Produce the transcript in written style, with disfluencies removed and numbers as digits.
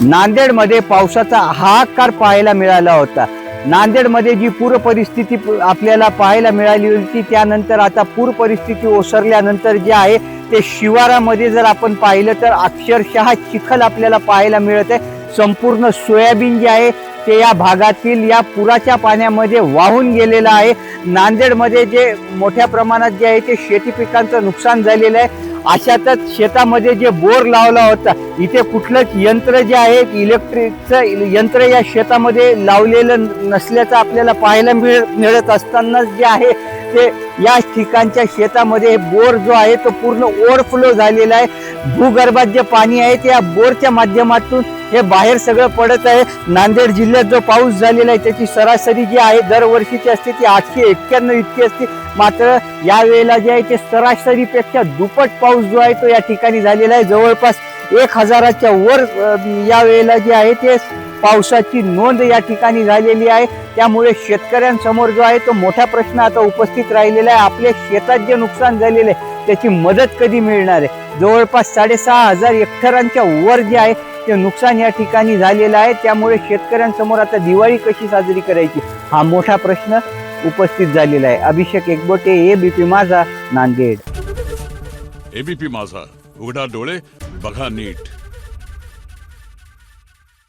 नांदेडमध्ये पावसाचा हाहाकार पाहायला मिळाला होता। नांदेडमध्ये जी पूर परिस्थिती आपल्याला पाहायला मिळाली होती, त्यानंतर आता पूर परिस्थिती ओसरल्यानंतर जे आहे ते शिवारामध्ये जर आपण पाहिलं तर अक्षरशः चिखल आपल्याला पाहायला मिळत आहे। संपूर्ण सोयाबीन जे आहे ते या भागातील या पुराच्या पाण्यामध्ये वाहून गेलेलं आहे। नांदेडमध्ये जे मोठ्या प्रमाणात जे आहे ते शेती पिकांचं नुकसान झालेलं आहे। अशातच शेतामध्ये जे बोर लावला होता, इथे कुठलंच यंत्र जे आहे इलेक्ट्रिकचं यंत्र या शेतामध्ये लावलेलं नसल्याचं आपल्याला पाहायला मिळत असताना जे आहे ते या ठिकाणच्या शेतामध्ये बोर जो आहे तो पूर्ण ओव्हरफ्लो झालेला आहे। भूगर्भात जे पाणी आहे त्या बोरच्या माध्यमातून हे बाहेर सगळं पडत आहे। नांदेड जिल्ह्यात जो पाऊस झालेला आहे त्याची सरासरी जी आहे दरवर्षीची असते ती 891 इतकी असते, मात्र या वेळेला जे आहे ते सरासरीपेक्षा दुप्पट पाऊस जो आहे तो या ठिकाणी झालेला आहे। जवळपास 1000च्या वर या वेळेला जे आहे ते पावसाची नोंद या ठिकाणी झालेली आहे। त्यामुळे शेतकऱ्यांसमोर जो आहे तो मोठा प्रश्न आता उपस्थित राहिलेला आहे। आपल्या शेतात जे नुकसान झालेले आहे त्याची मदत कधी मिळणार आहे? जवळपास 6500 हेक्टरांच्या वर जे आहे ते नुकसान या ठिकाणी झालेलं आहे। त्यामुळे शेतकऱ्यांसमोर आता दिवाळी कशी साजरी करायची हा मोठा प्रश्न उपस्थित झालेला आहे। अभिषेक एकबोटे, एबीपी माझा, नांदेड। एबीपी माझा, उघडा डोळे बघा नीट।